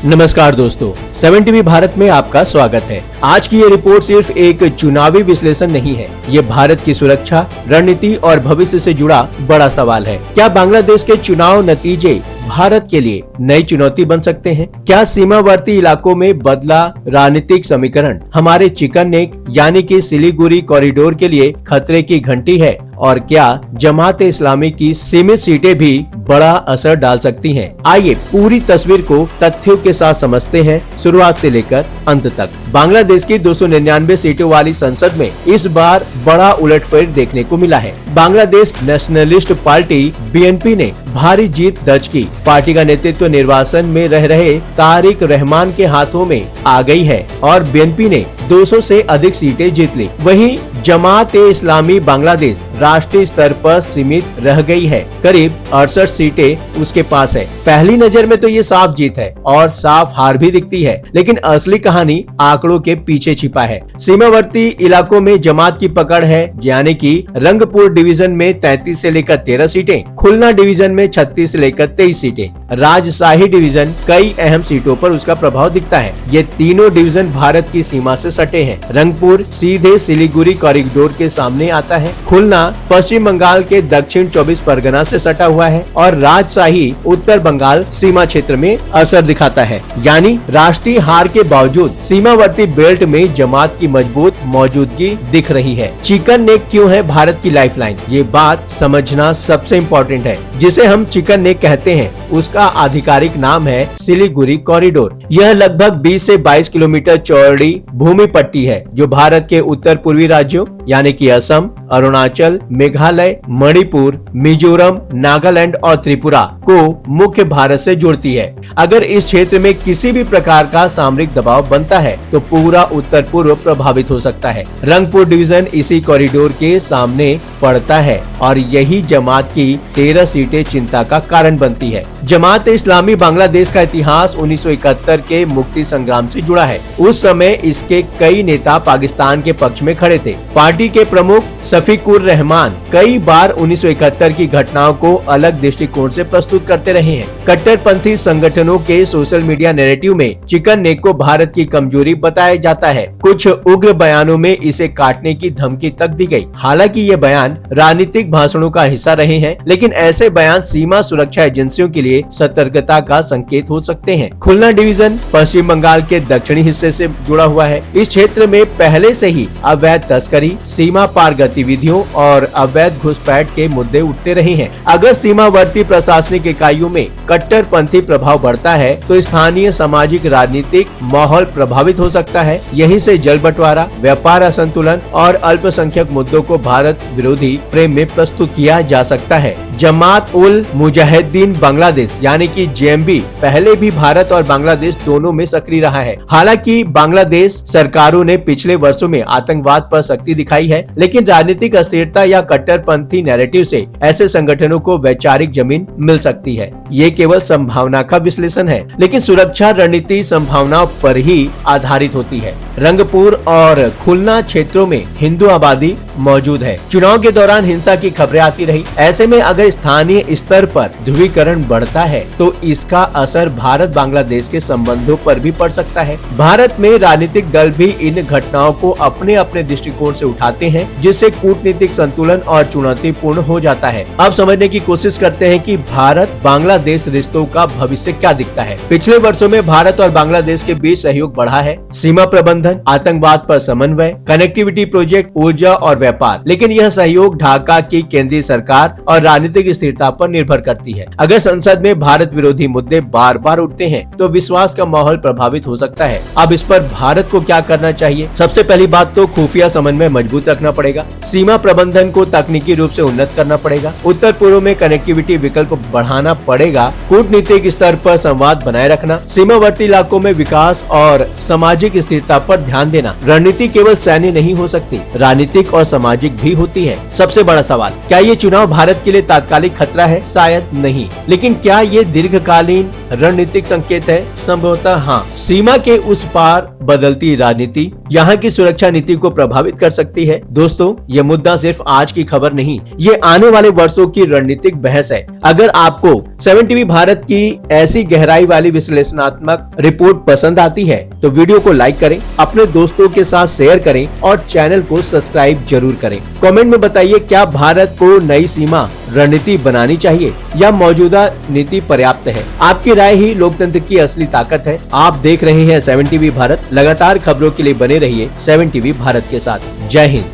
नमस्कार दोस्तों, 7 टीवी भारत में आपका स्वागत है। आज की ये रिपोर्ट सिर्फ एक चुनावी विश्लेषण नहीं है, ये भारत की सुरक्षा, रणनीति और भविष्य से जुड़ा बड़ा सवाल है। क्या बांग्लादेश के चुनाव नतीजे भारत के लिए नई चुनौती बन सकते हैं? क्या सीमावर्ती इलाकों में बदला राजनीतिक समीकरण हमारे चिकन नेक यानी कि सिलीगुड़ी कॉरिडोर के लिए खतरे की घंटी है? और क्या जमात इस्लामी की सीमित सीटें भी बड़ा असर डाल सकती हैं? आइए पूरी तस्वीर को तथ्यों के साथ समझते हैं, शुरुआत से लेकर अंत तक। बांग्लादेश की 299 सीटों वाली संसद में इस बार बड़ा उलटफेर देखने को मिला है। बांग्लादेश नेशनलिस्ट पार्टी BNP ने भारी जीत दर्ज की। पार्टी का नेतृत्व निर्वाचन में रह रहे तारिक रहमान के हाथों में आ गई है और BNP ने 200 से अधिक सीटें जीत ली। वहीं जमात इस्लामी बांग्लादेश राष्ट्रीय स्तर पर सीमित रह गई है, करीब 68 सीटें उसके पास है। पहली नजर में तो ये साफ जीत है और साफ हार भी दिखती है, लेकिन असली कहानी आंकड़ों के पीछे छिपा है। सीमावर्ती इलाकों में जमात की पकड़ है, यानी कि रंगपुर डिवीजन में 33 से लेकर 13 सीटें, खुलना डिवीजन में 36 से लेकर 23 सीटें, राजशाही डिवीजन कई अहम सीटों पर उसका प्रभाव दिखता है। ये तीनों डिवीजन भारत की सीमा से सटे हैं। रंगपुर सीधे सिलीगुड़ी कॉरिडोर के सामने आता है, खुलना पश्चिम बंगाल के दक्षिण 24 परगना से सटा हुआ है और राजशाही उत्तर बंगाल सीमा क्षेत्र में असर दिखाता है। यानी राष्ट्रीय हार के बावजूद सीमावर्ती बेल्ट में जमात की मजबूत मौजूदगी दिख रही है। चिकन नेक क्यों है भारत की लाइफलाइन? ये बात समझना सबसे इम्पोर्टेंट है। जिसे हम चिकन नेक कहते हैं उसका आधिकारिक नाम है सिलीगुड़ी कॉरिडोर। यह लगभग 20 से 22 किलोमीटर चौड़ी भूमि पट्टी है जो भारत के उत्तर पूर्वी राज्यों यानी कि असम, अरुणाचल, मेघालय, मणिपुर, मिजोरम, नागालैंड और त्रिपुरा को मुख्य भारत से जोड़ती है। अगर इस क्षेत्र में किसी भी प्रकार का सामरिक दबाव बनता है तो पूरा उत्तर पूर्व प्रभावित हो सकता है। रंगपुर डिवीजन इसी कॉरिडोर के सामने पड़ता है और यही जमात की 13 सीटें चिंता का कारण बनती है। जमात इस्लामी बांग्लादेश का इतिहास 1971 के मुक्ति संग्राम से जुड़ा है। उस समय इसके कई नेता पाकिस्तान के पक्ष में खड़े थे। पार्टी के प्रमुख शफीकुर रहमान कई बार 1971 की घटनाओं को अलग दृष्टिकोण से प्रस्तुत करते रहे हैं। कट्टरपंथी संगठनों के सोशल मीडिया नैरेटिव में चिकन नेक को भारत की कमजोरी बताया जाता है। कुछ उग्र बयानों में इसे काटने की धमकी तक दी गई। हालांकि ये बयान राजनीतिक भाषणों का हिस्सा रहे हैं, लेकिन ऐसे बयान सीमा सुरक्षा एजेंसियों के लिए सतर्कता का संकेत हो सकते हैं। खुलना डिवीजन पश्चिम बंगाल के दक्षिणी हिस्से से जुड़ा हुआ है। इस क्षेत्र में पहले से ही अवैध तस्करी, सीमा पार गतिविधियों और अवैध घुसपैठ के मुद्दे उठते रहे हैं। अगर सीमावर्ती प्रशासनिक इकाइयों में कट्टरपंथी प्रभाव बढ़ता है तो स्थानीय सामाजिक राजनीतिक माहौल प्रभावित हो सकता है। यहीं से जल बंटवारा, व्यापार असंतुलन और अल्पसंख्यक मुद्दों को भारत विरोधी फ्रेम में प्रस्तुत किया जा सकता है। जमात उल मुजाहिदीन बांग्लादेश यानी कि JMB पहले भी भारत और बांग्लादेश दोनों में सक्रिय रहा है। हालांकि बांग्लादेश सरकारों ने पिछले वर्षों में आतंकवाद पर सख्ती दिखाई है, लेकिन राजनीतिक अस्थिरता या कट्टरपंथी नैरेटिव से ऐसे संगठनों को वैचारिक जमीन मिल सकती है। ये केवल संभावना का विश्लेषण है, लेकिन सुरक्षा रणनीति संभावनाओं पर ही आधारित होती है। रंगपुर और खुलना क्षेत्रों में हिंदू आबादी मौजूद है। चुनाव के दौरान हिंसा की खबरें आती रही। ऐसे में अगर स्थानीय स्तर पर ध्रुवीकरण बढ़ता है तो इसका असर भारत बांग्लादेश के संबंधों पर भी पड़ सकता है। भारत में राजनीतिक दल भी इन घटनाओं को अपने अपने दृष्टिकोण से उठाते हैं, जिससे कूटनीतिक संतुलन और चुनौतीपूर्ण हो जाता है। अब समझने की कोशिश करते हैं कि भारत बांग्लादेश रिश्तों का भविष्य क्या दिखता है। पिछले वर्षों में भारत और बांग्लादेश के बीच सहयोग बढ़ा है। सीमा प्रबंधन, आतंकवाद पर समन्वय, कनेक्टिविटी प्रोजेक्ट, ऊर्जा और व्यापार। लेकिन यह सहयोग ढाका की केंद्रीय सरकार और राजनीतिक स्थिरता पर निर्भर करती है। अगर संसद में भारत विरोधी मुद्दे बार बार उठते हैं तो विश्वास का माहौल प्रभावित हो सकता है। अब इस पर भारत को क्या करना चाहिए? सबसे पहली बात तो खुफिया समन्वय मजबूत रखना पड़ेगा। सीमा प्रबंधन को तकनीकी रूप से उन्नत करना पड़ेगा। उत्तर पूर्व में कनेक्टिविटी विकल्प बढ़ाना पड़ेगा। कूटनीतिक स्तर पर संवाद बनाए रखना, सीमावर्ती इलाकों में विकास और सामाजिक स्थिरता पर ध्यान देना। रणनीति केवल सैन्य नहीं हो सकती, राजनीतिक और सामाजिक भी होती है। सबसे बड़ा सवाल, क्या ये चुनाव भारत के लिए तात्कालिक खतरा है? शायद नहीं, लेकिन क्या ये दीर्घकालीन रणनीतिक संकेत है? संभवतः हाँ। सीमा के उस पार बदलती राजनीति यहाँ की सुरक्षा नीति को प्रभावित कर सकती है। दोस्तों, ये मुद्दा सिर्फ आज की खबर नहीं, ये आने वाले वर्षों की रणनीतिक बहस है। अगर आपको 7 टीवी भारत की ऐसी गहराई वाली विश्लेषणात्मक रिपोर्ट पसंद आती है तो वीडियो को लाइक करें, अपने दोस्तों के साथ शेयर करें और चैनल को सब्सक्राइब जरूर करें। कमेंट में बताइए, क्या भारत को नई सीमा रणनीति बनानी चाहिए या मौजूदा नीति पर्याप्त है? आपकी राय ही लोकतंत्र की असली ताकत है। आप देख रहे हैं 7 टीवी भारत। लगातार खबरों के लिए बने रहिए 7 टीवी भारत के साथ। जय हिंद।